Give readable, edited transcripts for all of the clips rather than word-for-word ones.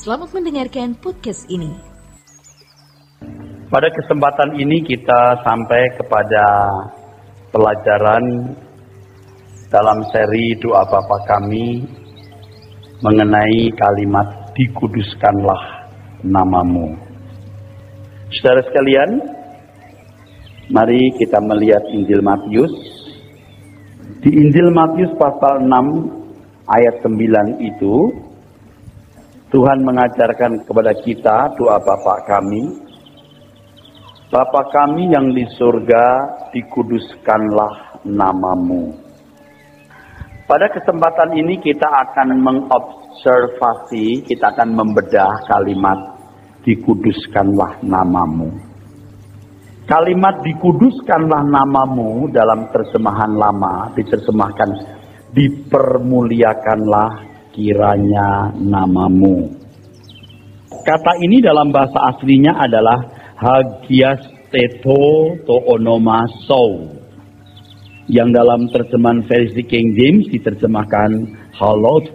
Selamat mendengarkan podcast ini. Pada kesempatan ini kita sampai kepada pelajaran dalam seri doa Bapa Kami mengenai kalimat dikuduskanlah namamu. Saudara sekalian, mari kita melihat Injil Matius. Di Injil Matius pasal 6 ayat 9 itu Tuhan mengajarkan kepada kita doa Bapa kami. Bapa kami yang di surga, dikuduskanlah namamu. Pada kesempatan ini kita akan mengobservasi, kita akan membedah kalimat dikuduskanlah namamu. Kalimat dikuduskanlah namamu dalam terjemahan lama diterjemahkan dipermuliakanlah kiranya namamu. Kata ini dalam bahasa aslinya adalah hagiasteto to onomasou, yang dalam terjemahan versi King James diterjemahkan hallowed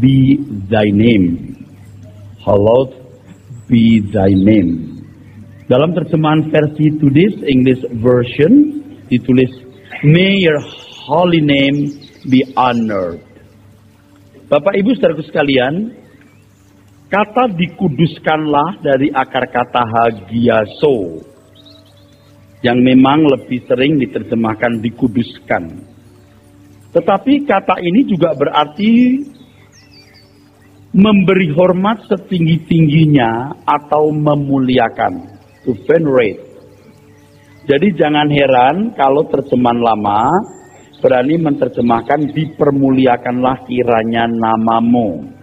be thy name. Hallowed be thy name. Dalam terjemahan versi Today's English Version ditulis may your holy name be honored. Bapak Ibu saudaraku sekalian, kata dikuduskanlah dari akar kata hagiaso, yang memang lebih sering diterjemahkan dikuduskan. Tetapi kata ini juga berarti memberi hormat setinggi-tingginya atau memuliakan, to venerate. Jadi jangan heran kalau terjemahan lama berani menerjemahkan dipermuliakanlah kiranya namamu.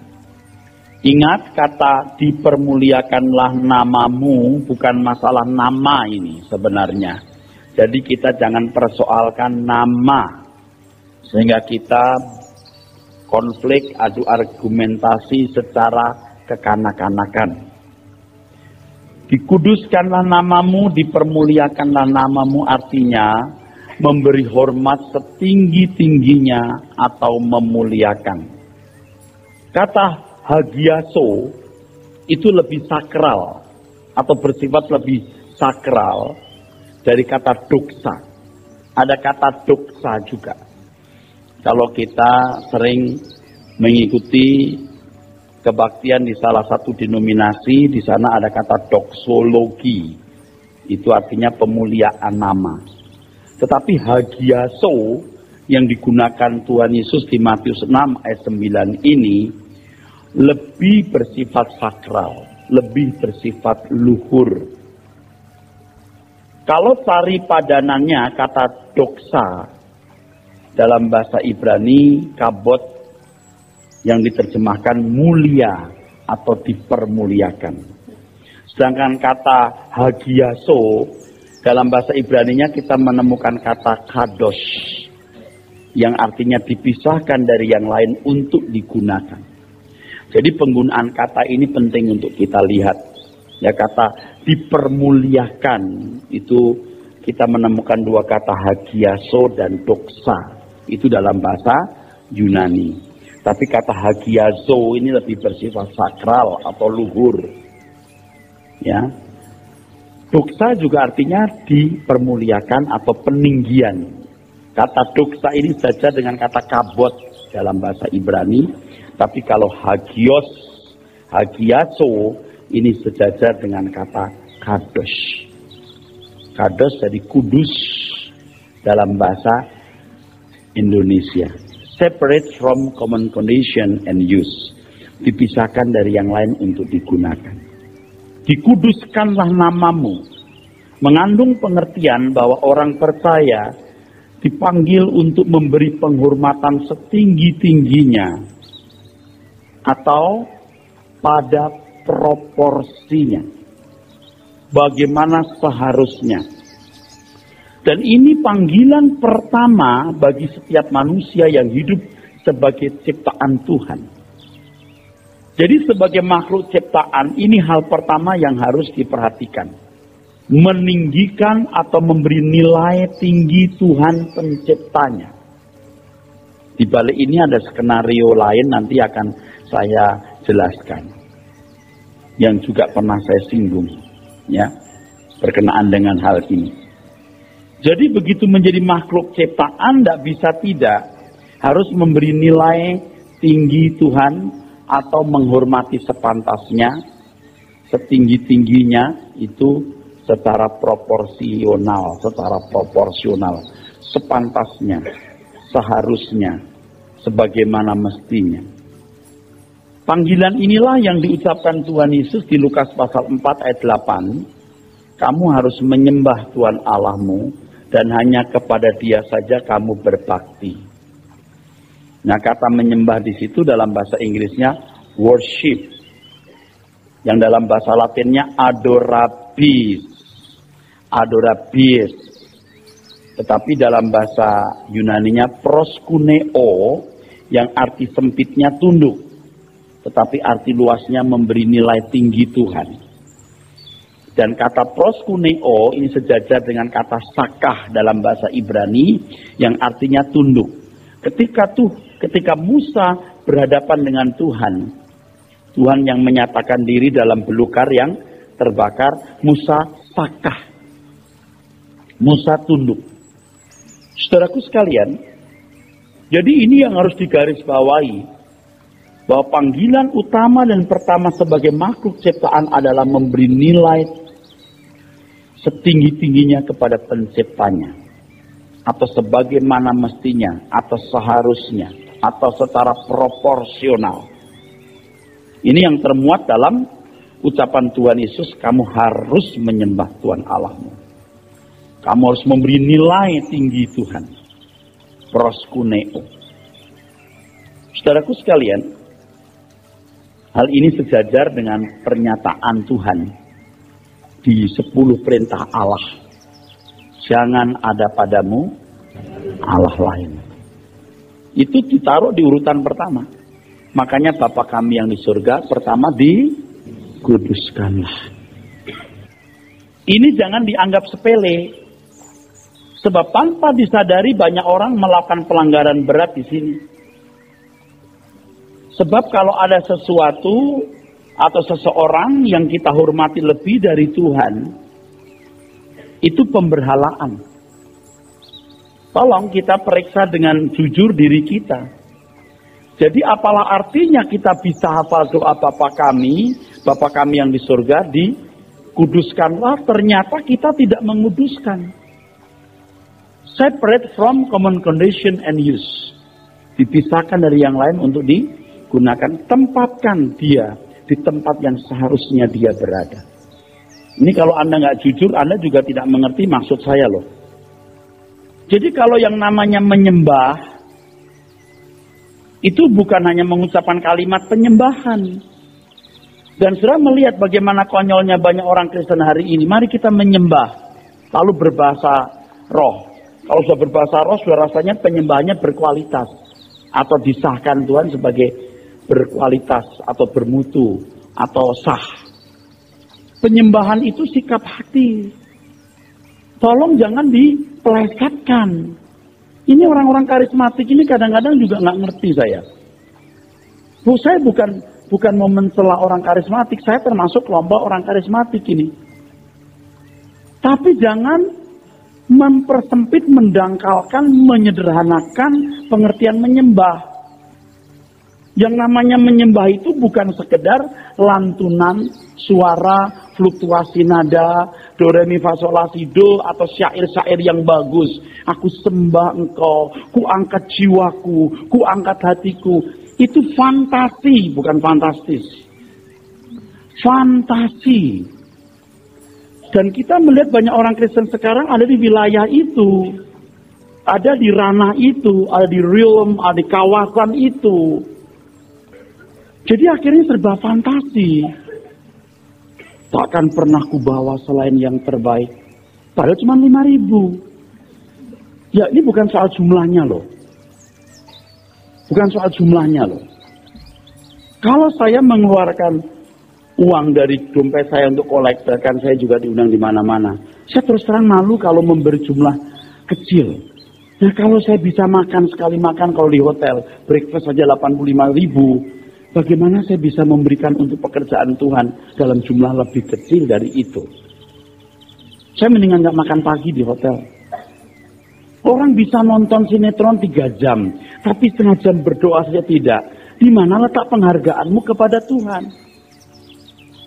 Ingat, kata dipermuliakanlah namamu bukan masalah nama ini sebenarnya. Jadi kita jangan persoalkan nama sehingga kita konflik, adu argumentasi secara kekanak-kanakan. Dikuduskanlah namamu, dipermuliakanlah namamu artinya memberi hormat setinggi-tingginya atau memuliakan. Kata hagiaso itu lebih sakral atau bersifat lebih sakral dari kata doksa. Ada kata doksa juga. Kalau kita sering mengikuti kebaktian di salah satu denominasi, di sana ada kata doksologi. Itu artinya pemuliaan nama. Tetapi hagiaso yang digunakan Tuhan Yesus di Matius 6 ayat 9 ini lebih bersifat sakral, lebih bersifat luhur. Kalau cari padanannya kata doksa dalam bahasa Ibrani kabot yang diterjemahkan mulia atau dipermuliakan. Sedangkan kata hagiaso dalam bahasa Ibraninya kita menemukan kata kadosh yang artinya dipisahkan dari yang lain untuk digunakan. Jadi penggunaan kata ini penting untuk kita lihat. Ya, kata dipermuliakan itu kita menemukan dua kata hagiaso dan doksa. Itu dalam bahasa Yunani. Tapi kata hagiazo ini lebih bersifat sakral atau luhur. Ya. Doksa juga artinya dipermuliakan atau peninggian. Kata doksa ini saja dengan kata kabot dalam bahasa Ibrani. Tapi kalau hagiaso ini sejajar dengan kata kadosh. Kadosh jadi kudus dalam bahasa Indonesia. Separate from common condition and use. Dipisahkan dari yang lain untuk digunakan. Dikuduskanlah namamu. Mengandung pengertian bahwa orang percaya dipanggil untuk memberi penghormatan setinggi-tingginya atau pada proporsinya. Bagaimana seharusnya. Dan ini panggilan pertama bagi setiap manusia yang hidup sebagai ciptaan Tuhan. Jadi sebagai makhluk ciptaan, ini hal pertama yang harus diperhatikan. Meninggikan atau memberi nilai tinggi Tuhan penciptanya. Di balik ini ada skenario lain nanti akan saya jelaskan. yang juga pernah saya singgung, ya, berkenaan dengan hal ini. Jadi begitu menjadi makhluk ciptaan, tidak bisa tidak harus memberi nilai tinggi Tuhan atau menghormati sepantasnya, setinggi-tingginya itu secara proporsional, sepantasnya, seharusnya, sebagaimana mestinya. Panggilan inilah yang diucapkan Tuhan Yesus di Lukas pasal 4 ayat 8. Kamu harus menyembah Tuhan Allahmu dan hanya kepada Dia saja kamu berbakti. Nah, kata menyembah di situ dalam bahasa Inggrisnya worship. Yang dalam bahasa Latinnya adorabis. Tetapi dalam bahasa Yunaninya proskuneo, yang arti sempitnya tunduk. Tetapi arti luasnya memberi nilai tinggi Tuhan. Dan kata proskuneo ini sejajar dengan kata sakah dalam bahasa Ibrani yang artinya tunduk. Ketika Musa berhadapan dengan Tuhan, Tuhan yang menyatakan diri dalam belukar yang terbakar, Musa sakah. Musa tunduk. Saudaraku sekalian, jadi ini yang harus digarisbawahi. Bahwa panggilan utama dan pertama sebagai makhluk ciptaan adalah memberi nilai setinggi-tingginya kepada penciptanya. Atau sebagaimana mestinya, atau seharusnya, atau secara proporsional. Ini yang termuat dalam ucapan Tuhan Yesus, kamu harus menyembah Tuhan Allahmu. Kamu harus memberi nilai tinggi Tuhan. Proskuneo. Saudaraku sekalian, hal ini sejajar dengan pernyataan Tuhan di 10 perintah Allah. Jangan ada padamu Allah lain. Itu ditaruh di urutan pertama. Makanya Bapa kami yang di surga pertama dikuduskanlah. Ini jangan dianggap sepele. Sebab tanpa disadari banyak orang melakukan pelanggaran berat di sini. Sebab kalau ada sesuatu atau seseorang yang kita hormati lebih dari Tuhan, itu pemberhalaan. Tolong kita periksa dengan jujur diri kita. Jadi apalah artinya kita bisa hafal doa Bapa kami yang di surga, dikuduskanlah, ternyata kita tidak menguduskan. Separate from common condition and use. Dipisahkan dari yang lain untuk digunakan. Tempatkan dia di tempat yang seharusnya dia berada. Ini kalau Anda nggak jujur, Anda juga tidak mengerti maksud saya loh. Jadi kalau yang namanya menyembah, itu bukan hanya mengucapkan kalimat penyembahan. Dan saudara melihat bagaimana konyolnya banyak orang Kristen hari ini. Mari kita menyembah, lalu berbahasa roh. Kalau sudah berbahasa roh, sudah rasanya penyembahannya berkualitas. Atau disahkan Tuhan sebagai berkualitas, atau bermutu, atau sah. Penyembahan itu sikap hati. Tolong jangan dipelesetkan. Ini orang-orang karismatik ini kadang-kadang juga nggak ngerti saya. Saya bukan mau mencela orang karismatik, saya termasuk kelompok orang karismatik ini. Tapi jangan mempersempit, mendangkalkan, menyederhanakan pengertian menyembah. Yang namanya menyembah itu bukan sekedar lantunan, suara, fluktuasi nada, do, re, mi, fa, sol, la, si, do, atau syair-syair yang bagus. Aku sembah engkau, ku angkat jiwaku, ku angkat hatiku. Itu fantasi, bukan fantastis. Fantasi. Dan kita melihat banyak orang Kristen sekarang ada di wilayah itu. Ada di ranah itu, ada di realm, ada di kawasan itu. Jadi akhirnya serba fantasi. Takkan pernah kubawa selain yang terbaik. Padahal cuma 5.000. Ya ini bukan soal jumlahnya loh. Bukan soal jumlahnya loh. Kalau saya mengeluarkan uang dari dompet saya untuk kolektor, kan saya juga diundang di mana-mana. Saya terus terang malu kalau memberi jumlah kecil. Nah kalau saya bisa makan sekali makan kalau di hotel, breakfast saja 85.000. Bagaimana saya bisa memberikan untuk pekerjaan Tuhan dalam jumlah lebih kecil dari itu? Saya mendingan gak makan pagi di hotel. Orang bisa nonton sinetron 3 jam, tapi setengah jam berdoa saja tidak. Di mana letak penghargaanmu kepada Tuhan?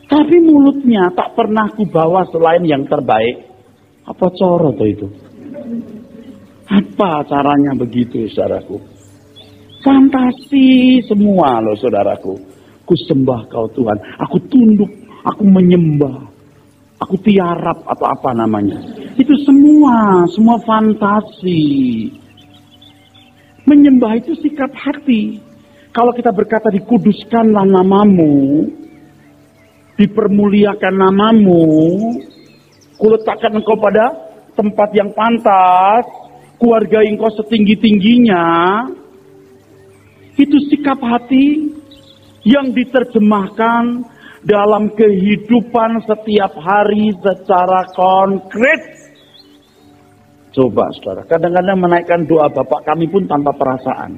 Tapi mulutnya tak pernah kubawa selain yang terbaik. Apa coro tuh itu? Apa caranya begitu, saudaraku? Fantasi semua loh, saudaraku. Ku sembah kau Tuhan. Aku tunduk, aku menyembah. Aku tiarap atau apa namanya. Itu semua fantasi. Menyembah itu sikap hati. Kalau kita berkata dikuduskanlah namamu, dipermuliakan namamu, kuletakkan engkau pada tempat yang pantas, kuhargai engkau setinggi-tingginya, itu sikap hati yang diterjemahkan dalam kehidupan setiap hari secara konkret. Coba saudara, kadang-kadang menaikkan doa Bapak kami pun tanpa perasaan.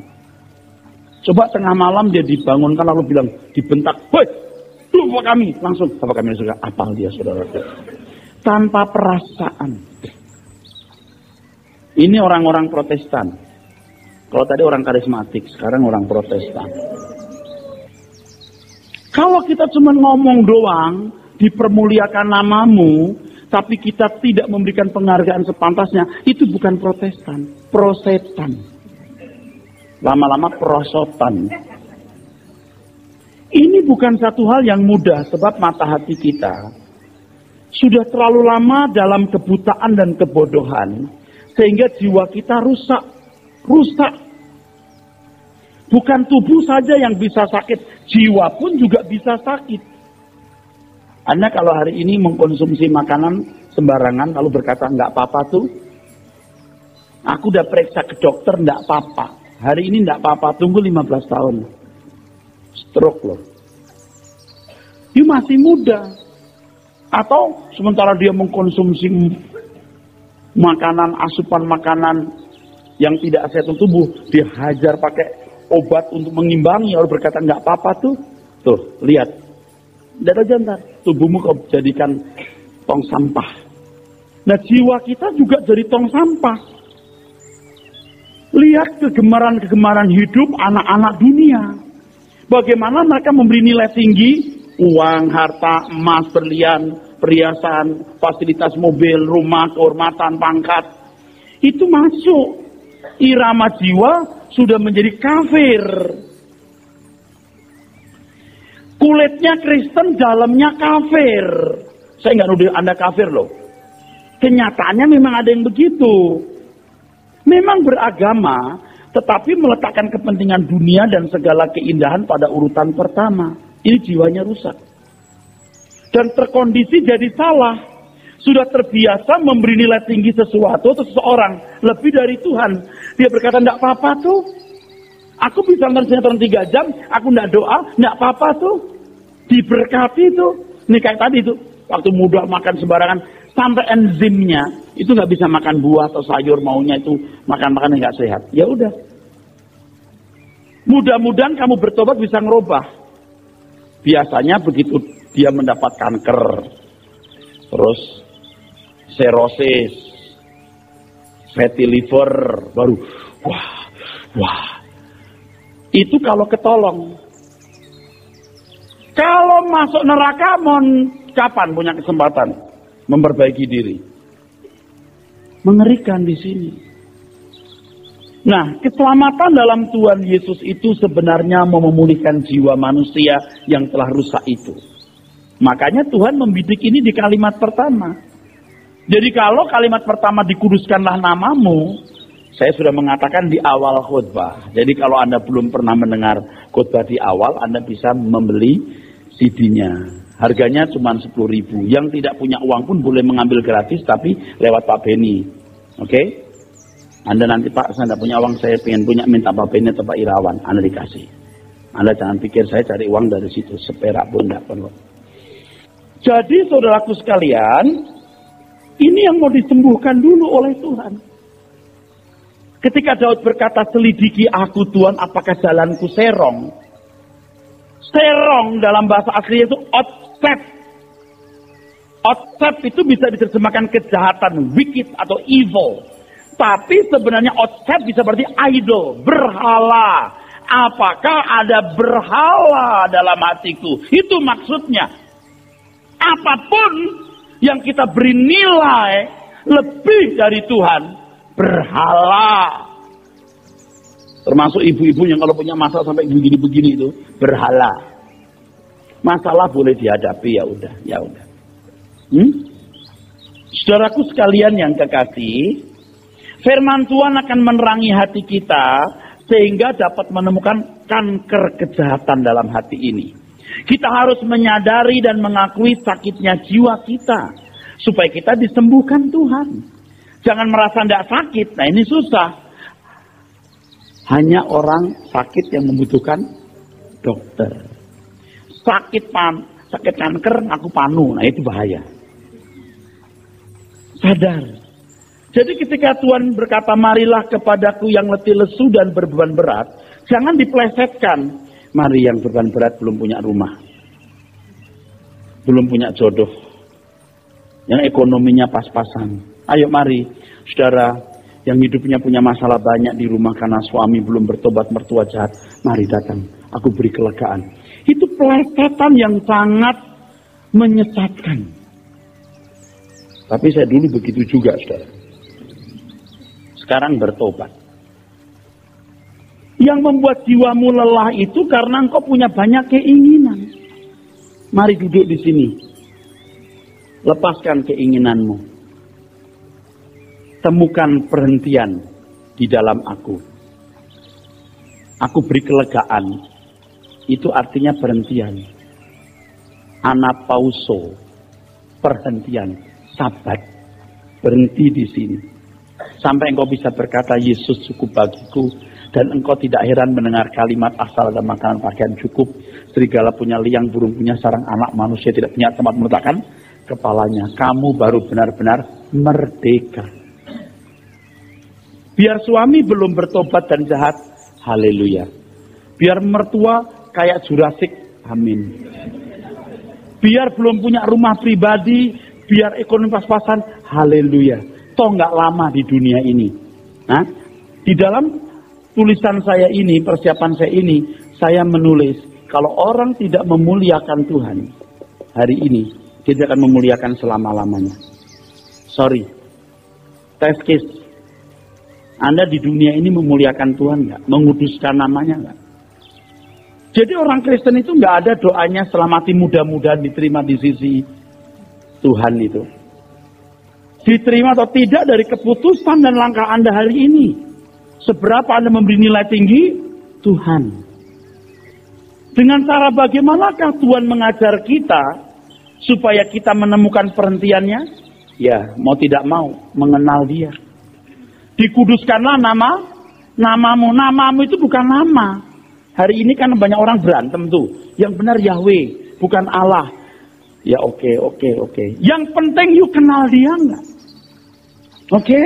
Coba tengah malam dia dibangunkan lalu bilang, dibentak, "Hoi, Bapak kami." Langsung Bapak kami suka apal dia, saudara. Tanpa perasaan. Ini orang-orang Protestan. Kalau tadi orang karismatik, sekarang orang Protestan. Kalau kita cuma ngomong doang, dipermuliakan namamu, tapi kita tidak memberikan penghargaan sepantasnya, itu bukan Protestan, prosetan. Lama-lama prosotan. Ini bukan satu hal yang mudah, sebab mata hati kita sudah terlalu lama dalam kebutaan dan kebodohan, sehingga jiwa kita rusak. Bukan tubuh saja yang bisa sakit, jiwa pun juga bisa sakit. Anda kalau hari ini mengkonsumsi makanan sembarangan, lalu berkata, "Nggak apa-apa tuh. Aku udah periksa ke dokter, nggak apa-apa. Hari ini nggak apa-apa, tunggu 15 tahun. Stroke loh." Dia masih muda. Atau sementara dia mengkonsumsi makanan, asupan makanan yang tidak sehat untuk tubuh, dia hajar pakai obat untuk mengimbangi, lalu berkata, "Nggak apa-apa tuh." Tuh, lihat. Tidak ada jantar. Tubuhmu kau jadikan tong sampah. Nah, jiwa kita juga jadi tong sampah. Lihat kegemaran-kegemaran hidup anak-anak dunia. Bagaimana mereka memberi nilai tinggi, uang, harta, emas, berlian, perhiasan, fasilitas mobil, rumah, kehormatan, pangkat. Itu masuk. Irama jiwa sudah menjadi kafir. Kulitnya Kristen, dalamnya kafir. Saya nggak nuduh Anda kafir loh. Kenyataannya memang ada yang begitu. Memang beragama, tetapi meletakkan kepentingan dunia dan segala keindahan pada urutan pertama. Ini jiwanya rusak. Dan terkondisi jadi salah. Sudah terbiasa memberi nilai tinggi sesuatu atau seseorang lebih dari Tuhan. Dia berkata, "Nggak apa-apa tuh. Aku bisa nonton 3 jam, aku nggak doa, nggak apa-apa tuh. Diberkati tuh." Ini kayak tadi tuh, waktu muda makan sembarangan, sampai enzimnya itu nggak bisa makan buah atau sayur, maunya itu makan-makan yang nggak sehat. Ya udah. Mudah-mudahan kamu bertobat bisa ngerubah. Biasanya begitu dia mendapat kanker, terus serosis, fatty liver, baru wah. Itu kalau ketolong. Kalau masuk neraka, kapan punya kesempatan memperbaiki diri? Mengerikan di sini. Nah, keselamatan dalam Tuhan Yesus itu sebenarnya mau memulihkan jiwa manusia yang telah rusak itu. Makanya Tuhan membidik ini di kalimat pertama. Jadi kalau kalimat pertama dikuduskanlah namamu, saya sudah mengatakan di awal khotbah. Jadi kalau Anda belum pernah mendengar khotbah di awal, Anda bisa membeli CD-nya. Harganya cuma 10.000. Yang tidak punya uang pun boleh mengambil gratis, tapi lewat Pak Beni. Oke? Anda nanti, "Pak, saya tidak punya uang, saya pengen punya, minta Pak Beni atau Pak Irawan." Anda dikasih. Anda jangan pikir saya cari uang dari situ, seperak pun tidak perlu. Jadi saudaraku sekalian, ini yang mau disembuhkan dulu oleh Tuhan. Ketika Daud berkata, "Selidiki aku Tuhan, apakah jalanku serong?" Serong dalam bahasa asli itu otsep. Otsep itu bisa diterjemahkan kejahatan, wicked atau evil. Tapi sebenarnya otsep bisa berarti idol, berhala. Apakah ada berhala dalam hatiku? Itu maksudnya. Apapun yang kita beri nilai lebih dari Tuhan, berhala. Termasuk ibu-ibu yang kalau punya masalah sampai begini-begini itu berhala. Masalah boleh dihadapi, ya udah. Saudaraku sekalian yang kekasih, firman Tuhan akan menerangi hati kita sehingga dapat menemukan kanker kejahatan dalam hati ini. Kita harus menyadari dan mengakui sakitnya jiwa kita supaya kita disembuhkan Tuhan. Jangan merasa tidak sakit. Nah, ini susah. Hanya orang sakit yang membutuhkan dokter. Sakit kanker, aku panu. Nah, itu bahaya. Sadar. Jadi ketika Tuhan berkata, marilah kepadaku yang letih lesu dan berbeban berat, jangan diplesetkan. Mari yang beban berat belum punya rumah. Belum punya jodoh. Yang ekonominya pas-pasan. Ayo mari, saudara, yang hidupnya punya masalah banyak di rumah karena suami belum bertobat, mertua jahat. Mari datang, aku beri kelegaan. Itu pelesetan yang sangat menyesatkan. Tapi saya dulu begitu juga, saudara. Sekarang bertobat. Yang membuat jiwamu lelah itu karena engkau punya banyak keinginan. Mari duduk di sini. Lepaskan keinginanmu. Temukan perhentian di dalam aku. Aku beri kelegaan. Itu artinya perhentian. Anapauso. Perhentian. Sabat. Berhenti di sini. Sampai engkau bisa berkata, Yesus cukup bagiku. Dan engkau tidak heran mendengar kalimat asal ada makanan pakaian cukup. Serigala punya liang, burung punya sarang, anak manusia tidak punya tempat meletakkan kepalanya. Kamu baru benar-benar merdeka. Biar suami belum bertobat dan jahat, haleluya. Biar mertua kayak Jurassic, amin. Biar belum punya rumah pribadi, biar ekonomi pas-pasan, haleluya. Toh nggak lama di dunia ini. Nah, di dalam tulisan saya ini, persiapan saya ini, saya menulis, kalau orang tidak memuliakan Tuhan, hari ini, dia akan memuliakan selama-lamanya. Sorry, test case. Anda di dunia ini memuliakan Tuhan nggak? Menguduskan namanya nggak? Jadi orang Kristen itu nggak ada doanya selamati mudah-mudahan diterima di sisi Tuhan itu. Diterima atau tidak dari keputusan dan langkah Anda hari ini. Seberapa Anda memberi nilai tinggi? Tuhan. Dengan cara bagaimanakah Tuhan mengajar kita supaya kita menemukan perhentiannya? Ya, mau tidak mau mengenal Dia. Dikuduskanlah namamu. Namamu itu bukan nama. Hari ini kan banyak orang berantem tuh. Yang benar Yahweh, bukan Allah. Ya oke. Yang penting you kenal Dia nggak? Oke?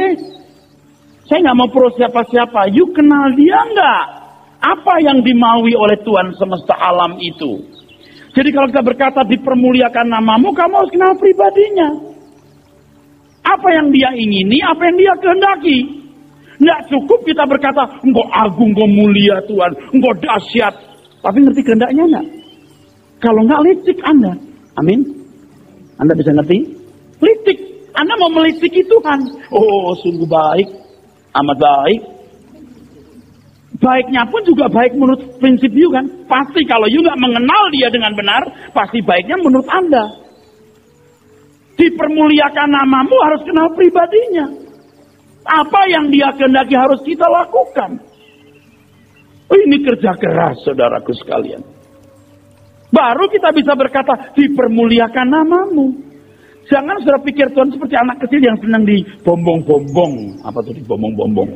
Saya nggak mau pro siapa-siapa. You kenal Dia nggak? Apa yang dimaui oleh Tuhan semesta alam itu? Jadi kalau kita berkata dipermuliakan namamu, kamu harus kenal pribadinya. Apa yang Dia ingini, apa yang Dia kehendaki. Nggak cukup kita berkata, engkau agung, engkau mulia Tuhan, engkau dahsyat. Tapi ngerti kehendaknya nggak? Kalau nggak, licik Anda. Amin. Anda bisa ngerti? Licik. Anda mau meliciki Tuhan. Oh, sungguh baik. Amat baik. Baiknya pun juga baik menurut prinsip you kan. Pasti kalau you nggak mengenal Dia dengan benar, pasti baiknya menurut Anda. Dipermuliakan namamu harus kenal pribadinya. Apa yang Dia kehendaki harus kita lakukan. Oh, ini kerja keras, saudaraku sekalian. Baru kita bisa berkata, dipermuliakan namamu. Jangan saudara pikir Tuhan seperti anak kecil yang senang dibombong-bombong. Apa tuh dibombong-bombong?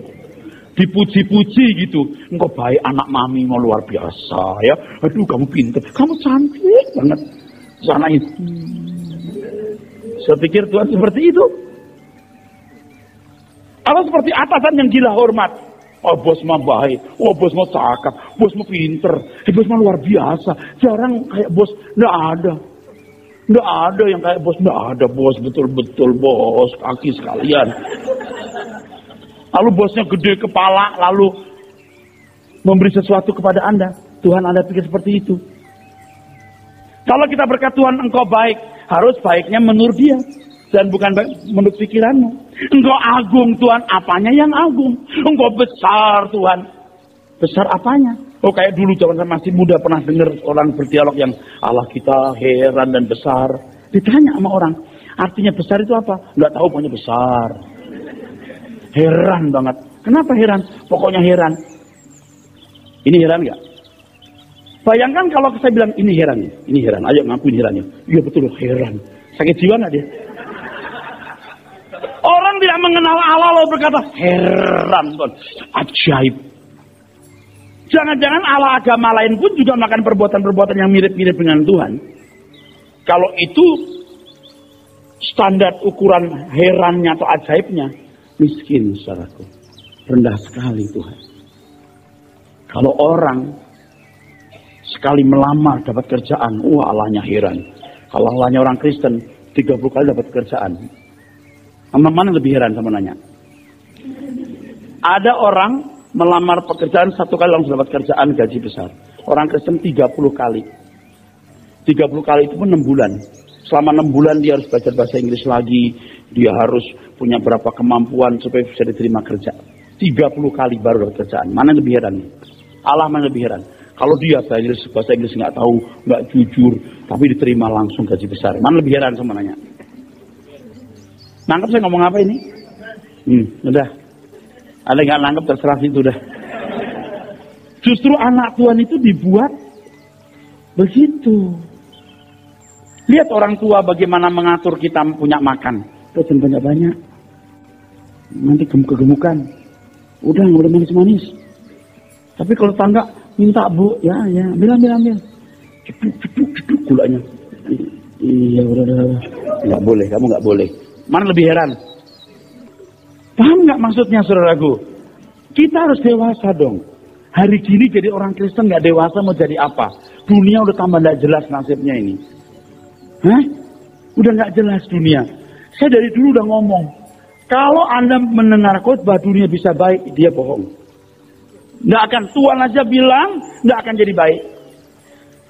Dipuji-puji gitu. Engkau baik, anak mami, mau luar biasa ya. Aduh, kamu pintar, kamu cantik banget. Sana itu. Saya pikir Tuhan seperti itu. Atau seperti atasan yang gila hormat. Oh bos mah baik, oh bos mah cakep, bos mah pinter, bos mah luar biasa. Jarang kayak bos, nggak ada. Nggak ada yang kayak bos, nggak ada bos, betul-betul bos, kaki sekalian. Lalu bosnya gede kepala, lalu memberi sesuatu kepada Anda. Tuhan Anda pikir seperti itu. Kalau kita berkata Tuhan engkau baik, harus baiknya menurut dia. Dan bukan menurut pikiranmu. Engkau agung Tuhan, apanya yang agung? Engkau besar Tuhan. Besar apanya? Oh kayak dulu zaman saya masih muda pernah dengar orang berdialog yang Allah kita heran dan besar. Ditanya sama orang, artinya besar itu apa? Nggak tahu, pokoknya besar. Heran banget. Kenapa heran? Pokoknya heran. Ini heran nggak? Bayangkan kalau saya bilang ini heran, ini heran. Ayo ngakuin herannya. Iya betul, heran. Sakit jiwa nggak dia? Orang tidak mengenal Allah lalu berkata heran, Tuhan, ajaib. Jangan-jangan Allah agama lain pun juga melakukan perbuatan-perbuatan yang mirip-mirip dengan Tuhan. Kalau itu standar ukuran herannya atau ajaibnya, miskin saudaraku, rendah sekali Tuhan. Kalau orang sekali melamar dapat kerjaan, wah Allahnya heran. Kalau Allahnya orang Kristen 30 kali dapat kerjaan, mana lebih heran sama nanya. Ada orang melamar pekerjaan 1 kali langsung dapat kerjaan gaji besar. Orang Kristen 30 kali. 30 kali itu pun 6 bulan. Selama 6 bulan dia harus belajar bahasa Inggris lagi. Dia harus punya berapa kemampuan supaya bisa diterima kerja. 30 kali baru dapat kerjaan. Mana lebih heran? Allah mana lebih heran? Kalau dia bahasa Inggris nggak tahu, nggak jujur, tapi diterima langsung gaji besar. Mana lebih heran sama nanya? Nangkep saya ngomong apa ini? Udah. Ada nggak nangkep terserah itu dah. Justru anak Tuhan itu dibuat begitu. Lihat orang tua bagaimana mengatur kita punya makan. Jangan banyak-banyak. Nanti kegemukan. Udah nggak boleh manis-manis. Tapi kalau tangga minta bu, ya, ambil. Ceduk gulanya. Iya udah. Nggak boleh, kamu nggak boleh. Mana lebih heran? Paham nggak maksudnya saudaraku? Kita harus dewasa dong. Hari gini jadi orang Kristen nggak dewasa mau jadi apa? Dunia udah tambah nggak jelas nasibnya ini. Hah? Udah nggak jelas dunia. Saya dari dulu udah ngomong, kalau Anda mendengar khotbah dunia bisa baik, dia bohong. Nggak akan, Tuhan aja bilang nggak akan jadi baik.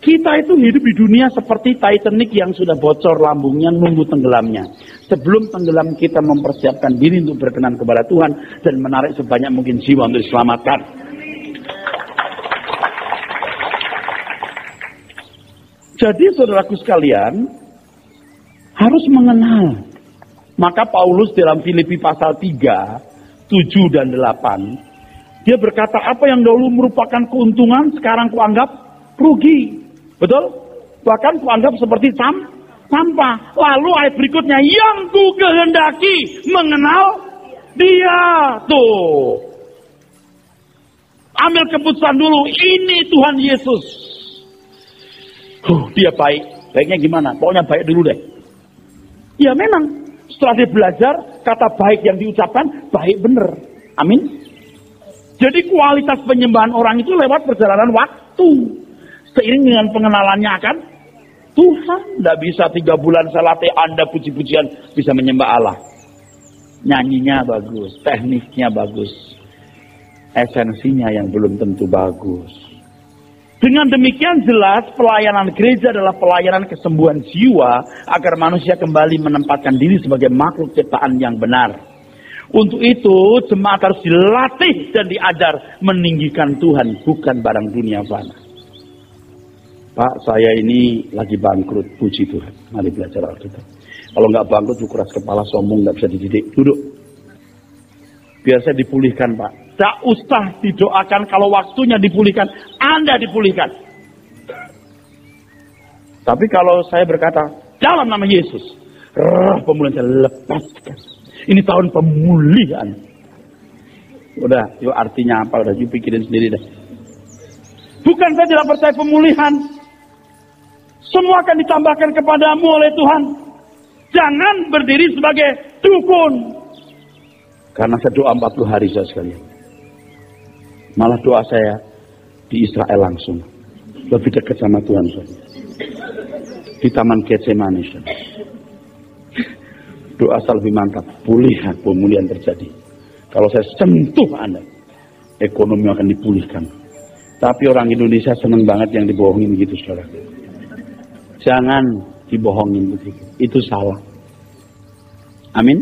Kita itu hidup di dunia seperti Titanic yang sudah bocor lambungnya, nunggu tenggelamnya. Sebelum tenggelam kita mempersiapkan diri untuk berkenan kepada Tuhan dan menarik sebanyak mungkin jiwa untuk diselamatkan. Jadi saudaraku sekalian, harus mengenal. Maka Paulus dalam Filipi pasal 3, 7 dan 8, dia berkata, apa yang dahulu merupakan keuntungan, sekarang kuanggap rugi. Betul? Bahkan kuanggap seperti sampah. Lalu ayat berikutnya, yang ku kehendaki mengenal dia. Tuh. Ambil keputusan dulu, ini Tuhan Yesus. Dia baik. Baiknya gimana? Pokoknya baik dulu deh. Ya memang, setelah dia belajar, kata baik yang diucapkan, baik bener. Amin. Jadi kualitas penyembahan orang itu lewat perjalanan waktu. Seiring dengan pengenalannya akan Tuhan. Tidak bisa 3 bulan salate Anda puji-pujian bisa menyembah Allah. Nyanyinya bagus, tekniknya bagus, esensinya yang belum tentu bagus. Dengan demikian jelas pelayanan gereja adalah pelayanan kesembuhan jiwa agar manusia kembali menempatkan diri sebagai makhluk ciptaan yang benar. Untuk itu jemaat harus dilatih dan diajar meninggikan Tuhan, bukan barang dunia fana. Pak, saya ini lagi bangkrut, puji Tuhan. Mari belajar Alkitab. Kalau nggak bangkrut, keras kepala, sombong, nggak bisa dididik. Duduk. Biar saya dipulihkan, Pak. Tak usah didoakan kalau waktunya dipulihkan, Anda dipulihkan. Tapi kalau saya berkata, dalam nama Yesus, roh pemulihan saya lepaskan. Ini tahun pemulihan. Udah, yuk artinya apa? Udah, yuk pikirin sendiri dah. Bukan saya tidak percaya pemulihan. Semua akan ditambahkan kepadamu oleh Tuhan. Jangan berdiri sebagai dukun. Karena saya doa 40 hari saya sekalian. Malah doa saya di Israel langsung. Lebih dekat sama Tuhan, saudara. Di Taman Getsemani, saudara. Doa saya lebih mantap. Pemulihan terjadi. Kalau saya sentuh Anda, ekonomi akan dipulihkan. Tapi orang Indonesia senang banget yang dibohongin gitu, saudara. Jangan dibohongin begitu. Itu salah. Amin.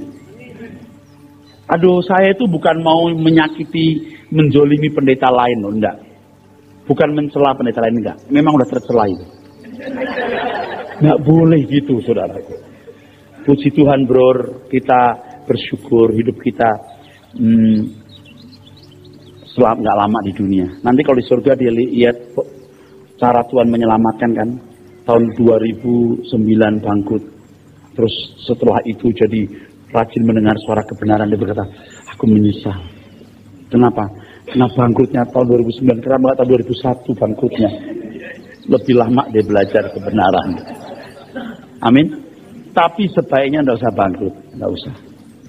Aduh, saya itu bukan mau menyakiti, menjolimi pendeta lain, loh, enggak. Bukan mencela pendeta lain, enggak. Memang udah tercela itu. Enggak boleh gitu, saudara. Puji Tuhan, bro. Kita bersyukur hidup kita nggak lama di dunia. Nanti kalau di surga dia lihat cara Tuhan menyelamatkan kan. Tahun 2009 bangkrut. Terus setelah itu jadi rajin mendengar suara kebenaran. Dia berkata, aku menyesal. Kenapa? Karena bangkrutnya tahun 2009. Kenapa tahun 2001 bangkrutnya? Lebih lama dia belajar kebenaran. Amin. Tapi sebaiknya tidak usah bangkrut. Tidak usah.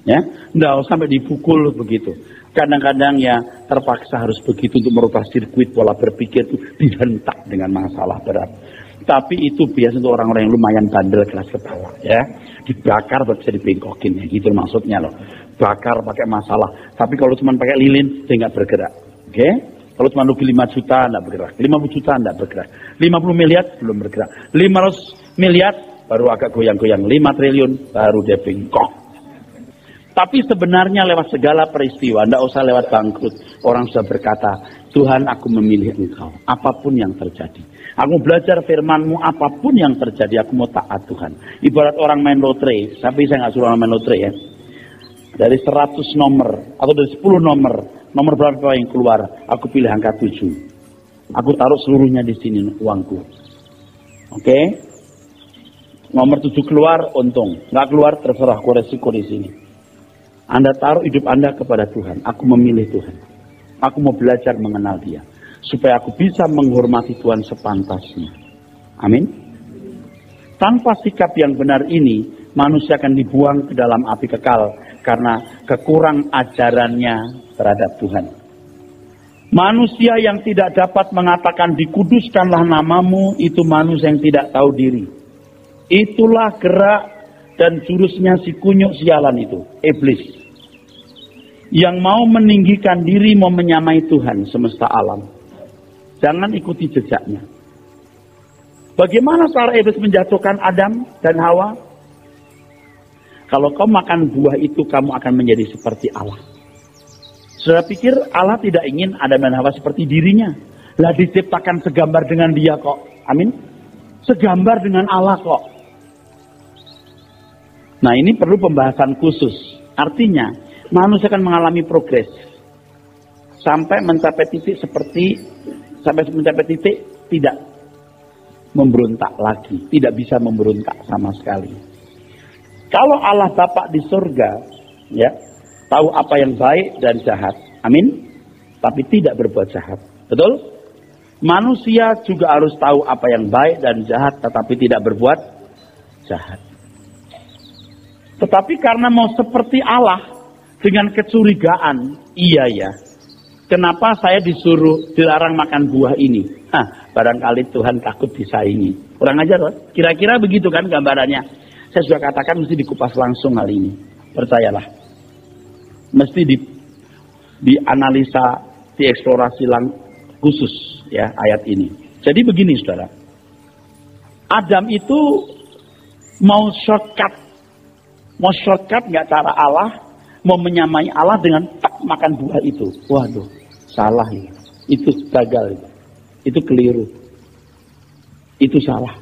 Ya, tidak usah sampai dipukul begitu. Kadang-kadang ya terpaksa harus begitu untuk merubah sirkuit pola berpikir itu dihentak dengan masalah berat. Tapi itu biasa untuk orang-orang yang lumayan bandel keras kepala, ya. Dibakar bisa dibengkokin, ya. Gitu maksudnya loh. Bakar pakai masalah. Tapi kalau cuma pakai lilin, dia nggak bergerak. Oke? Kalau cuma rugi 5 juta, nggak bergerak. 50 juta, nggak bergerak. 50 miliar, belum bergerak. 500 miliar, baru agak goyang-goyang. 5 triliun, baru dia bengkok. Tapi sebenarnya lewat segala peristiwa, tidak usah lewat bangkrut. Orang sudah berkata, Tuhan aku memilih Engkau, apapun yang terjadi. Aku belajar firman-Mu, apapun yang terjadi, aku mau taat Tuhan. Ibarat orang main lotre, tapi saya nggak suruh orang main lotre ya. Dari 100 nomor, atau dari 10 nomor berapa yang keluar, aku pilih angka 7. Aku taruh seluruhnya di sini, uangku. Oke? Nomor 7 keluar, untung. Nggak keluar, terserah, aku resiko di sini. Anda taruh hidup Anda kepada Tuhan. Aku memilih Tuhan. Aku mau belajar mengenal Dia. Supaya aku bisa menghormati Tuhan sepantasnya. Amin. Tanpa sikap yang benar ini, manusia akan dibuang ke dalam api kekal. Karena kekurang ajarannya terhadap Tuhan. Manusia yang tidak dapat mengatakan dikuduskanlah namamu, itu manusia yang tidak tahu diri. Itulah gerak dan jurusnya si kunyuk sialan itu, iblis. Yang mau meninggikan diri, mau menyamai Tuhan semesta alam. Jangan ikuti jejaknya. Bagaimana cara iblis menjatuhkan Adam dan Hawa? Kalau kau makan buah itu, kamu akan menjadi seperti Allah. Saudara pikir Allah tidak ingin Adam dan Hawa seperti dirinya? Lah diciptakan segambar dengan dia kok. Amin. Segambar dengan Allah kok. Nah ini perlu pembahasan khusus. Artinya manusia akan mengalami progres sampai mencapai titik tidak memberontak lagi, tidak bisa memberontak sama sekali. Kalau Allah Bapa di surga, ya, tahu apa yang baik dan jahat, amin, tapi tidak berbuat jahat, betul? Manusia juga harus tahu apa yang baik dan jahat, tetapi tidak berbuat jahat. Tetapi karena mau seperti Allah, dengan kecurigaan, iya ya, kenapa saya dilarang makan buah ini? Barangkali Tuhan takut disaingi. Kurang ajar, kira-kira begitu kan gambarannya. Saya sudah katakan mesti dikupas langsung hal ini. Percayalah. Mesti dianalisa, dieksplorasi khusus ya ayat ini. Jadi begini saudara. Adam itu mau shortcut nggak cara Allah. Mau menyamai Allah dengan tak makan buah itu. Waduh, salah ya. Itu gagal. Itu keliru. Itu salah.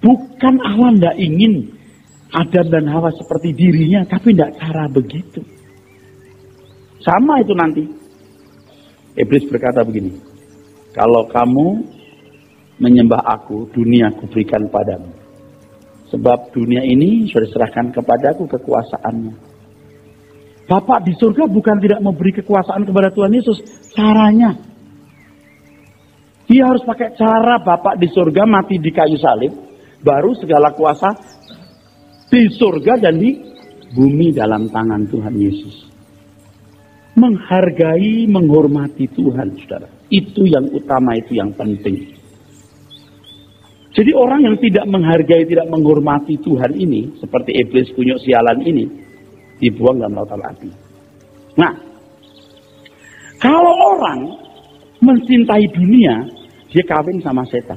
Bukan Allah tidak ingin Adam dan Hawa seperti dirinya, tapi tidak cara begitu. Sama itu nanti. Iblis berkata begini, kalau kamu menyembah aku, dunia aku berikan padamu. Sebab dunia ini sudah diserahkan kepadaku kekuasaannya. Bapak di surga bukan tidak memberi kekuasaan kepada Tuhan Yesus. Caranya. Dia harus pakai cara Bapak di surga mati di kayu salib. Baru segala kuasa di surga dan di bumi dalam tangan Tuhan Yesus. menghargai, menghormati Tuhan, saudara. Itu yang utama, itu yang penting. Jadi orang yang tidak menghargai, tidak menghormati Tuhan ini, seperti iblis kunyuk sialan ini, dibuang dalam lautan api. Nah, kalau orang mencintai dunia, dia kawin sama setan.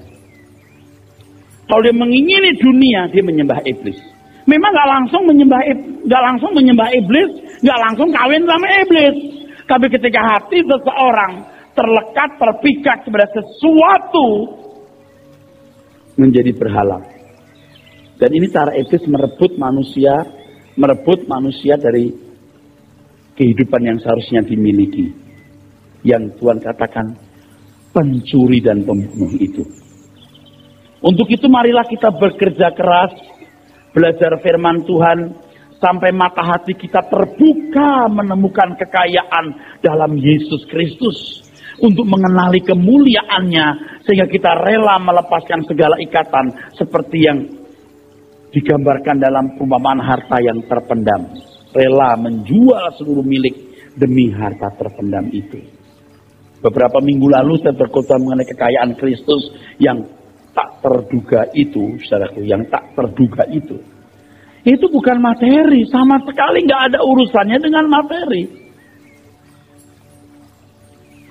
Kalau dia mengingini dunia, dia menyembah iblis. Memang nggak langsung menyembah iblis, nggak langsung kawin sama iblis. Tapi ketika hati seseorang terlekat, terpikat kepada sesuatu, menjadi berhala. Dan ini cara iblis merebut manusia dari kehidupan yang seharusnya dimiliki. Yang Tuhan katakan pencuri dan pembunuh itu. Untuk itu marilah kita bekerja keras, belajar firman Tuhan, sampai mata hati kita terbuka menemukan kekayaan dalam Yesus Kristus. Untuk mengenali kemuliaannya, sehingga kita rela melepaskan segala ikatan, seperti yang digambarkan dalam perumpamaan harta yang terpendam. Rela menjual seluruh milik demi harta terpendam itu. Beberapa minggu lalu saya berkhotbah mengenai kekayaan Kristus yang tak terduga itu, saudaraku, yang tak terduga itu. Itu bukan materi, sama sekali nggak ada urusannya dengan materi.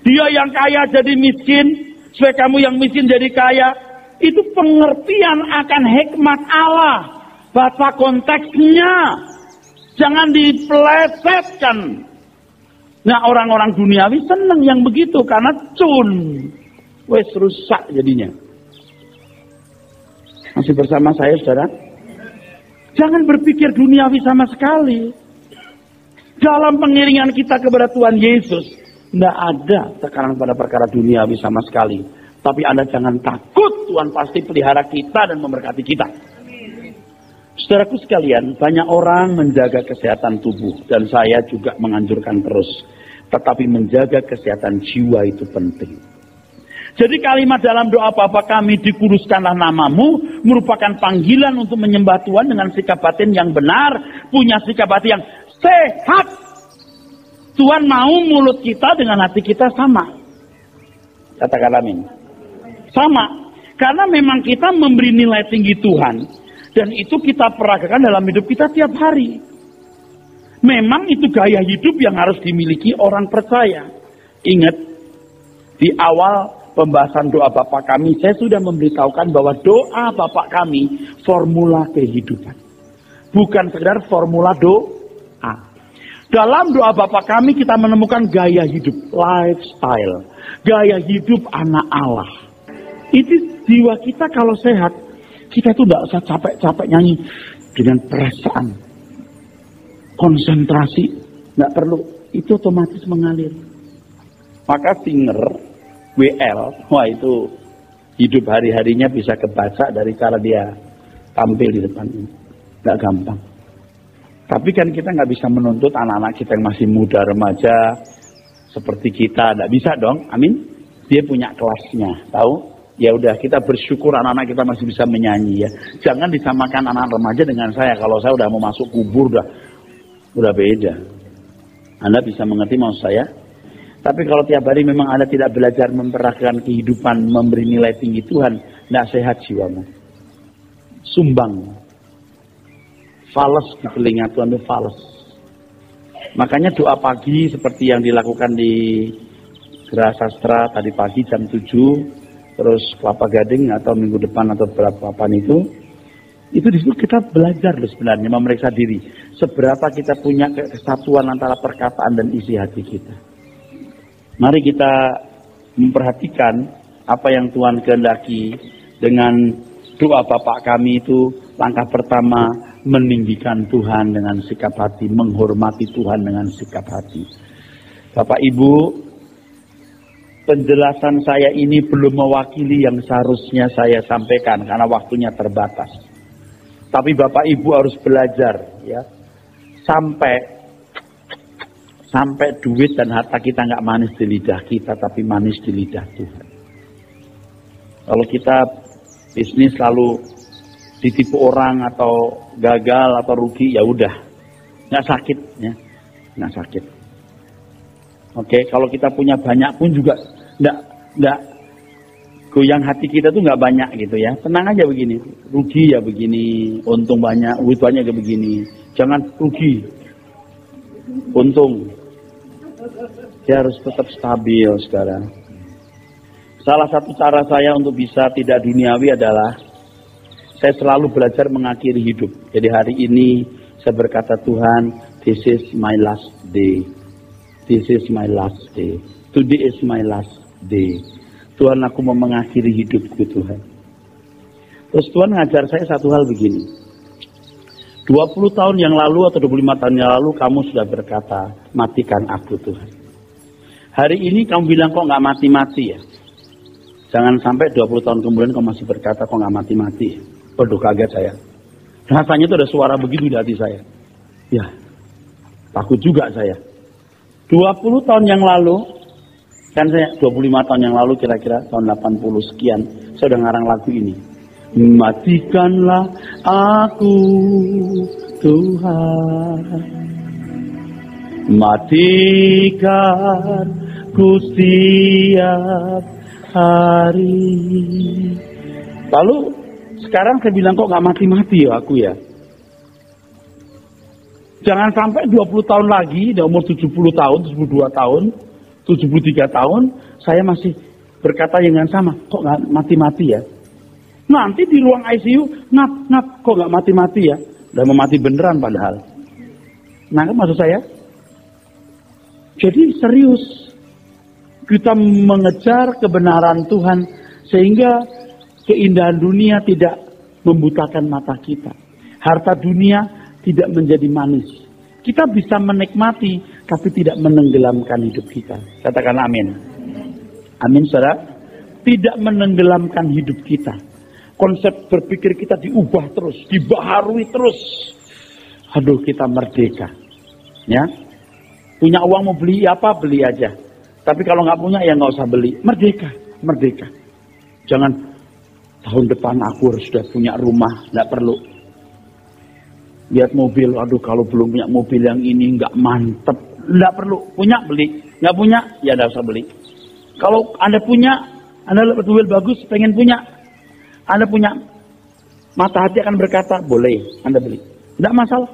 Dia yang kaya jadi miskin, supaya kamu yang miskin jadi kaya. Itu pengertian akan hikmat Allah. Baca konteksnya. Jangan dipelesetkan. Nah, orang-orang duniawi senang yang begitu, karena wes rusak jadinya. Masih bersama saya, saudara? Jangan berpikir duniawi sama sekali. Dalam pengiringan kita kepada Tuhan Yesus, tidak ada tekanan pada perkara duniawi sama sekali. Tapi Anda jangan takut, Tuhan pasti pelihara kita dan memberkati kita. Saudaraku sekalian, banyak orang menjaga kesehatan tubuh. Dan saya juga menganjurkan terus. Tetapi menjaga kesehatan jiwa itu penting. Jadi kalimat dalam doa Bapa kami, dikuduskanlah namamu, merupakan panggilan untuk menyembah Tuhan dengan sikap batin yang benar. Punya sikap batin yang sehat. Tuhan mau mulut kita dengan hati kita sama. Katakan amin. Sama. Karena memang kita memberi nilai tinggi Tuhan. Dan itu kita peragakan dalam hidup kita tiap hari. Memang itu gaya hidup yang harus dimiliki orang percaya. Ingat, di awal pembahasan doa Bapa kami, saya sudah memberitahukan bahwa doa Bapa kami formula kehidupan. Bukan sekedar formula doa. Dalam doa Bapa kami kita menemukan gaya hidup, lifestyle. Gaya hidup anak Allah. Itu jiwa kita kalau sehat, kita itu tidak usah capek-capek nyanyi dengan perasaan. Konsentrasi, tidak perlu. Itu otomatis mengalir. Maka singer, WL, wah itu hidup hari-harinya bisa kebaca dari cara dia tampil di depan ini. Tidak gampang. Tapi kan kita nggak bisa menuntut anak-anak kita yang masih muda, remaja, seperti kita. Nggak bisa dong, amin. Dia punya kelasnya, tahu? Ya udah, kita bersyukur anak-anak kita masih bisa menyanyi ya. Jangan disamakan anak remaja dengan saya. Kalau saya udah mau masuk kubur, udah beda. Anda bisa mengerti maksud saya? Tapi kalau tiap hari memang Anda tidak belajar memperhatikan kehidupan, memberi nilai tinggi Tuhan, nggak sehat jiwamu. Sumbang. Fales di telinga Tuhan itu fales. Makanya doa pagi seperti yang dilakukan di Geraha Sastra tadi pagi jam 7, terus Kelapa Gading atau minggu depan atau berapa itu disitu kita belajar loh sebenarnya memeriksa diri. Seberapa kita punya kesatuan antara perkataan dan isi hati kita. Mari kita memperhatikan apa yang Tuhan kehendaki dengan doa Bapa kami itu. Langkah pertama, meninggikan Tuhan dengan sikap hati, menghormati Tuhan dengan sikap hati. Bapak Ibu, penjelasan saya ini belum mewakili yang seharusnya saya sampaikan karena waktunya terbatas. Tapi Bapak Ibu harus belajar ya, sampai duit dan harta kita nggak manis di lidah kita, tapi manis di lidah Tuhan. Kalau kita bisnis lalu ditipu orang atau gagal atau rugi, ya udah, nggak sakit ya, nggak sakit. Oke, kalau kita punya banyak pun juga enggak goyang hati kita tuh nggak banyak gitu ya. Tenang aja begini, rugi ya begini, untung banyak, duit banyak ya begini. Jangan rugi, untung. Dia harus tetap stabil sekarang. Salah satu cara saya untuk bisa tidak duniawi adalah saya selalu belajar mengakhiri hidup. Jadi hari ini saya berkata, Tuhan, this is my last day. This is my last day. Today is my last day. Tuhan, aku mau mengakhiri hidupku, Tuhan. Terus Tuhan ngajar saya satu hal begini. 20 tahun yang lalu atau 25 tahun yang lalu kamu sudah berkata, matikan aku, Tuhan. Hari ini kamu bilang kok nggak mati-mati ya. Jangan sampai 20 tahun kemudian kamu masih berkata kok nggak mati-mati. Waduh, kaget saya. Rasanya itu ada suara begitu di hati saya. Ya, takut juga saya. 20 tahun yang lalu, kan saya 25 tahun yang lalu kira-kira tahun 80 sekian, saya udah ngarang lagu ini. Matikanlah aku, Tuhan. Matikan ku setiap hari. Lalu sekarang saya bilang kok gak mati-mati ya aku ya. Jangan sampai 20 tahun lagi, di umur 70 tahun, 72 tahun, 73 tahun, saya masih berkata yang sama. Kok gak mati-mati ya? Nanti di ruang ICU, ngap, kok gak mati-mati ya? Udah mau mati beneran padahal. Nah, kan maksud saya? Jadi serius. Kita mengejar kebenaran Tuhan sehingga keindahan dunia tidak membutakan mata kita. Harta dunia tidak menjadi manis. Kita bisa menikmati tapi tidak menenggelamkan hidup kita. Katakan amin. Amin, saudara. Tidak menenggelamkan hidup kita. Konsep berpikir kita diubah terus, dibaharui terus. Aduh, kita merdeka. Ya. Punya uang mau beli apa, beli aja. Tapi kalau nggak punya ya nggak usah beli. Merdeka, merdeka. Jangan tahun depan aku harus sudah punya rumah, nggak perlu. Lihat mobil, aduh kalau belum punya mobil yang ini nggak mantep, nggak perlu. Punya beli, nggak punya ya nggak usah beli. Kalau Anda punya, Anda lihat mobil bagus, pengen punya, Anda punya mata hati akan berkata boleh, Anda beli, nggak masalah.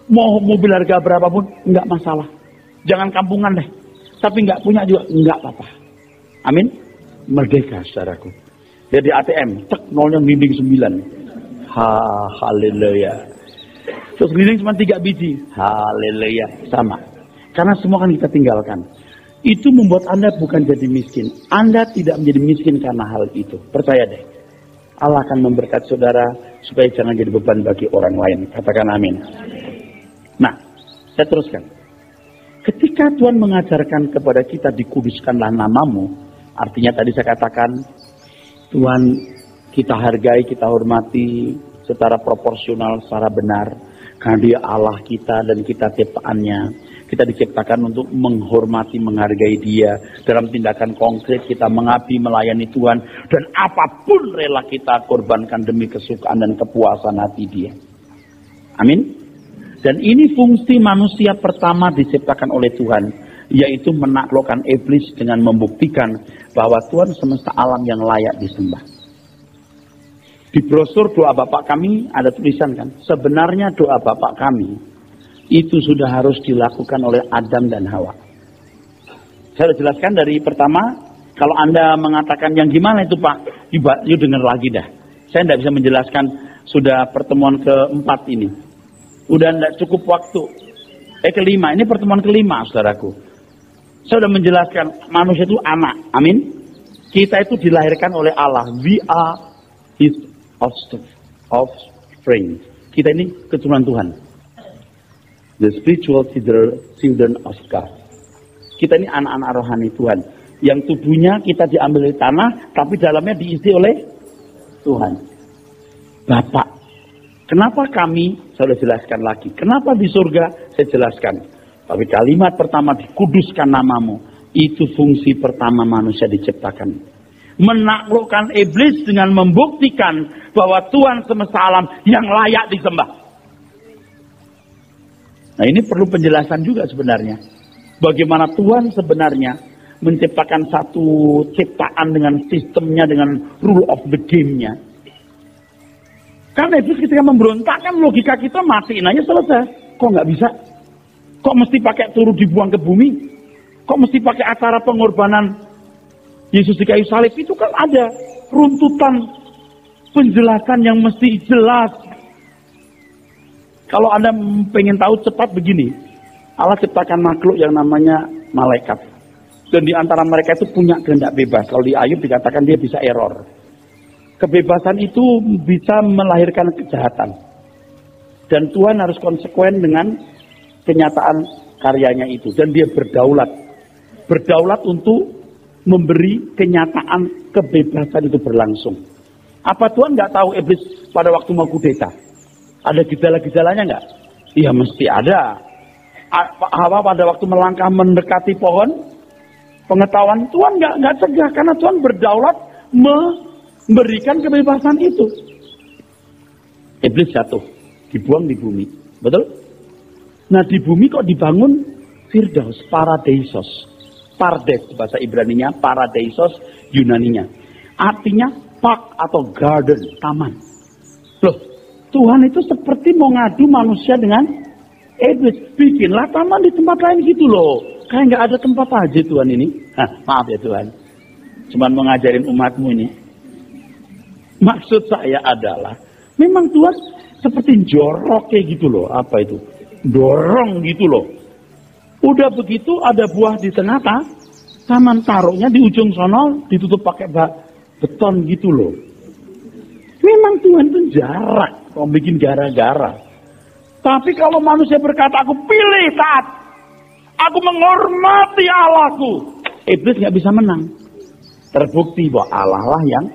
Mau mobil harga berapapun nggak masalah. Jangan kampungan deh. Tapi nggak punya juga nggak apa-apa. Amin. Merdeka, saudaraku. Jadi ATM, cek nolnya ngelinding 9. Haleluya. Terus ngelinding cuma 3 biji. Haleluya. Sama. Karena semua kan kita tinggalkan. Itu membuat Anda bukan jadi miskin. Anda tidak menjadi miskin karena hal itu. Percaya deh. Allah akan memberkati saudara supaya jangan jadi beban bagi orang lain. Katakan amin. Nah, saya teruskan. Ketika Tuhan mengajarkan kepada kita dikuduskanlah namamu, artinya tadi saya katakan, Tuhan kita hargai, kita hormati secara proporsional, secara benar. Karena dia Allah kita dan kita ciptaannya. Kita diciptakan untuk menghormati, menghargai dia. Dalam tindakan konkret kita mengabdi, melayani Tuhan. Dan apapun rela kita korbankan demi kesukaan dan kepuasan hati dia. Amin. Dan ini fungsi manusia pertama diciptakan oleh Tuhan. Yaitu menaklukkan iblis dengan membuktikan bahwa Tuhan semesta alam yang layak disembah. Di brosur doa Bapak kami ada tulisan kan. Sebenarnya doa Bapak kami itu sudah harus dilakukan oleh Adam dan Hawa. Saya sudah jelaskan dari pertama. Kalau Anda mengatakan yang gimana itu Pak? Yuk dengar lagi dah. Saya tidak bisa menjelaskan sudah pertemuan keempat ini. Udah tidak cukup waktu. Kelima, ini pertemuan kelima, saudaraku. Saya sudah menjelaskan manusia itu anak, amin. Kita itu dilahirkan oleh Allah. We are His offspring. Kita ini keturunan Tuhan. The spiritual children of God. Kita ini anak-anak rohani Tuhan. Yang tubuhnya kita diambil dari tanah, tapi dalamnya diisi oleh Tuhan. Bapak. Kenapa kami, saya sudah jelaskan lagi. Kenapa di surga, saya jelaskan. Tapi kalimat pertama, dikuduskan namamu. Itu fungsi pertama manusia diciptakan. Menaklukkan iblis dengan membuktikan bahwa Tuhan semesta alam yang layak disembah. Nah ini perlu penjelasan juga sebenarnya. Bagaimana Tuhan sebenarnya menciptakan satu ciptaan dengan sistemnya, dengan rule of the game-nya. Karena iblis ketika memberontak kan logika kita matiin aja selesai. Kok nggak bisa? Kok mesti pakai turun dibuang ke bumi? Kok mesti pakai acara pengorbanan Yesus di kayu salib? Itu kan ada runtutan penjelasan yang mesti jelas. Kalau Anda pengen tahu cepat begini, Allah ciptakan makhluk yang namanya malaikat. Dan di antara mereka itu punya kehendak bebas. Kalau di Ayub dikatakan dia bisa error. Kebebasan itu bisa melahirkan kejahatan. Dan Tuhan harus konsekuen dengan kenyataan karyanya itu. Dan dia berdaulat. Berdaulat untuk memberi kenyataan kebebasan itu berlangsung. Apa Tuhan nggak tahu iblis pada waktu mau kudeta? Ada gejala-gejalanya nggak? Iya mesti ada. Hawa pada waktu melangkah mendekati pohon, pengetahuan Tuhan nggak cegah karena Tuhan berdaulat memberikan kebebasan itu. Iblis jatuh, dibuang di bumi, betul? Nah di bumi kok dibangun Firdaus, Paradeisos, Pardes bahasa Ibraninya, Paradeisos Yunaninya, artinya park atau garden, taman. Loh, Tuhan itu seperti mau ngadu manusia dengan iblis, bikinlah taman di tempat lain gitu loh. Kayak nggak ada tempat aja Tuhan ini. Maaf ya Tuhan, cuman mau ngajarin umatmu ini. Maksud saya adalah, memang Tuhan seperti jorok kayak gitu loh. Apa itu? Dorong gitu loh. Udah begitu ada buah di tengah taman, taruhnya di ujung sono ditutup pakai beton gitu loh. Memang Tuhan itu jarak, mau bikin gara-gara. Tapi kalau manusia berkata, aku pilih taat, aku menghormati Allahku, iblis nggak bisa menang. Terbukti bahwa Allah lah yang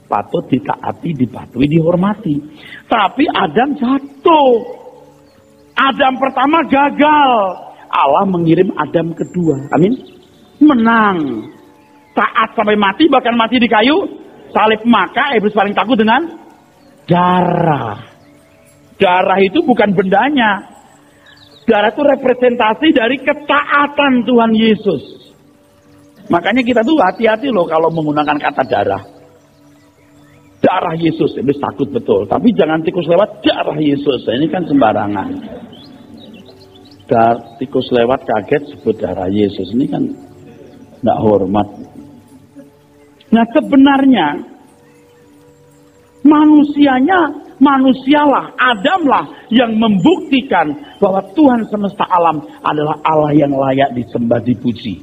patut ditaati, dipatuhi, dihormati. Tapi Adam jatuh. Adam pertama gagal. Allah mengirim Adam kedua. Amin. Menang. Taat sampai mati, bahkan mati di kayu salib. Maka iblis paling takut dengan darah. Darah itu bukan bendanya. Darah itu representasi dari ketaatan Tuhan Yesus. Makanya kita tuh hati-hati loh kalau menggunakan kata darah. Darah Yesus, iblis takut betul. Tapi jangan tikus lewat darah Yesus. Ini kan sembarangan. Tikus lewat kaget sebut darah Yesus. Ini kan tidak hormat. Nah sebenarnya manusialah, Adamlah yang membuktikan bahwa Tuhan semesta alam adalah Allah yang layak disembah, dipuji.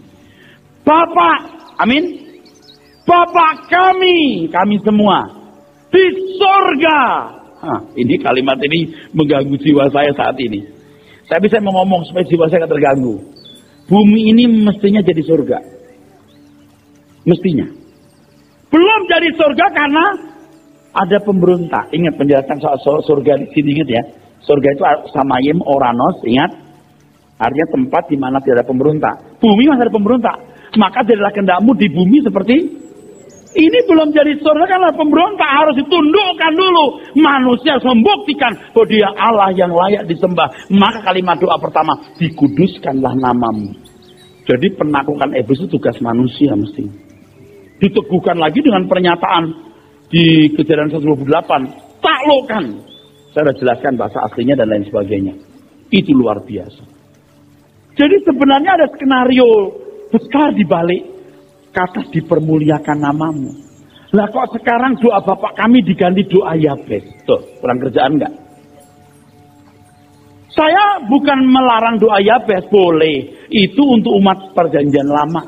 Bapa, amin. Bapa kami semua di sorga. Ini kalimat ini mengganggu jiwa saya saat ini. Tapi saya mau ngomong supaya jiwa saya tidak terganggu. Bumi ini mestinya jadi surga. Mestinya. Belum jadi surga karena ada pemberontak. Ingat penjelasan soal surga di sini, ingat ya. Surga itu samayim oranos, ingat. Artinya tempat di mana tidak ada pemberontak. Bumi masih ada pemberontak. Maka jadilah kehendakmu di bumi seperti ini. Belum jadi surga karena pemberontak, harus ditundukkan dulu. Manusia harus membuktikan bahwa dia Allah yang layak disembah. Maka kalimat doa pertama, dikuduskanlah namamu. Jadi penaklukan iblis itu tugas manusia mesti. Diteguhkan lagi dengan pernyataan di Kejadian 128, taklukkan. Saya sudah jelaskan bahasa aslinya dan lain sebagainya. Itu luar biasa. Jadi sebenarnya ada skenario besar di balik kata dipermuliakan namamu. Lah kok sekarang doa Bapak kami diganti doa Yabes? Tuh, kurang kerjaan enggak? Saya bukan melarang doa Yabes, boleh. Itu untuk umat perjanjian lama.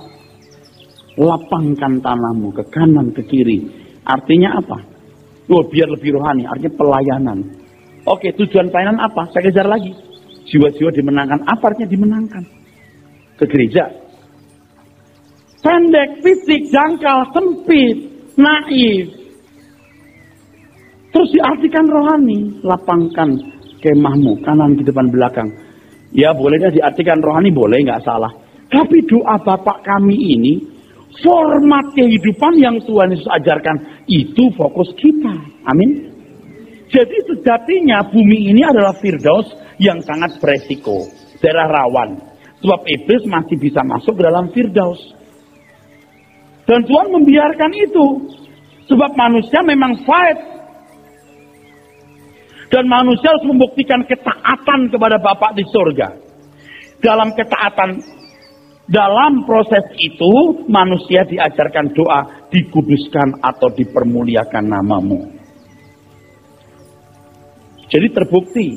Lapangkan tanahmu ke kanan, ke kiri. Artinya apa? Oh, biar lebih rohani, artinya pelayanan. Oke, tujuan pelayanan apa? Saya kejar lagi. Jiwa-jiwa dimenangkan. Apa artinya dimenangkan? Ke gereja. Pendek, fisik, jangkal, sempit, naif. Terus diartikan rohani. Lapangkan kemahmu, kanan, di depan, belakang. Ya bolehnya diartikan rohani, boleh, nggak salah. Tapi doa Bapak kami ini, format kehidupan yang Tuhan Yesus ajarkan, itu fokus kita. Amin. Jadi sejatinya bumi ini adalah Firdaus yang sangat beresiko. Daerah rawan. Sebab iblis masih bisa masuk ke dalam Firdaus. Dan Tuhan membiarkan itu. Sebab manusia memang fight. Dan manusia harus membuktikan ketaatan kepada Bapa di surga. Dalam ketaatan, dalam proses itu, manusia diajarkan doa, dikuduskan atau dipermuliakan namamu. Jadi terbukti,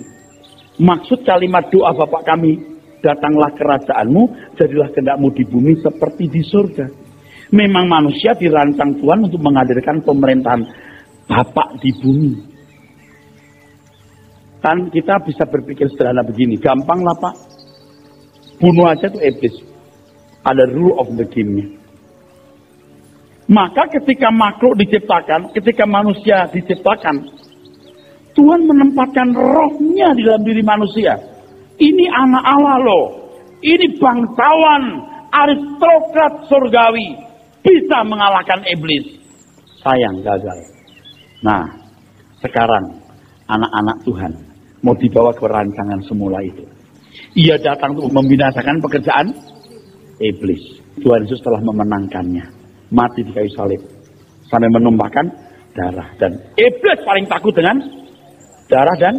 maksud kalimat doa Bapa kami, datanglah kerajaanmu, jadilah kehendakmu di bumi seperti di surga. Memang manusia dirancang Tuhan untuk menghadirkan pemerintahan Bapa di bumi. Kan kita bisa berpikir sederhana begini, gampang lah Pak, bunuh aja tuh iblis. Ada rule of the game-nya. Maka ketika makhluk diciptakan, ketika manusia diciptakan, Tuhan menempatkan rohnya di dalam diri manusia. Ini anak Allah loh. Ini bangsawan, aristokrat surgawi. Bisa mengalahkan iblis. Sayang, gagal. Nah, sekarang anak-anak Tuhan mau dibawa ke rancangan semula itu. Ia datang untuk membinasakan pekerjaan iblis. Tuhan Yesus telah memenangkannya. Mati di kayu salib. Sampai menumpahkan darah. Dan iblis paling takut dengan darah dan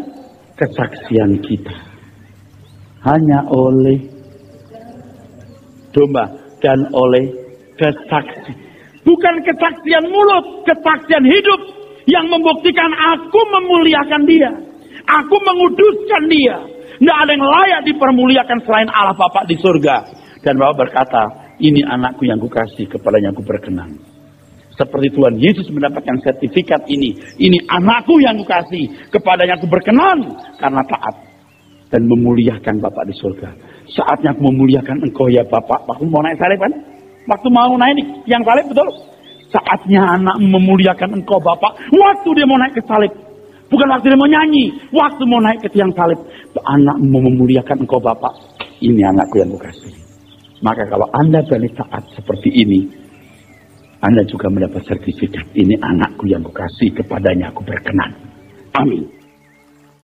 kesaksian kita. Hanya oleh domba dan oleh kesaksian. Bukan kesaksian mulut, kesaksian hidup. Yang membuktikan aku memuliakan dia. Aku menguduskan dia. Tidak ada yang layak dipermuliakan selain Allah Bapa di surga. Dan Bapa berkata, ini anakku yang kukasih, kepadanya aku berkenan. Seperti Tuhan Yesus mendapatkan sertifikat ini. Ini anakku yang kukasih, kepadanya aku berkenan. Karena taat. Dan memuliakan Bapa di surga. Saatnya aku memuliakan engkau ya Bapa. Waktu mau naik salib kan? Waktu mau naik yang salib betul? Saatnya anak memuliakan engkau Bapa. Waktu dia mau naik ke salib. Bukan waktu dia mau nyanyi. Waktu mau naik ke tiang salib. Anak mau memuliakan engkau Bapa. Ini anakku yang kukasih. Maka kalau Anda berani taat seperti ini, Anda juga mendapat sertifikat. Ini anakku yang kukasih, kepadanya aku berkenan. Amin.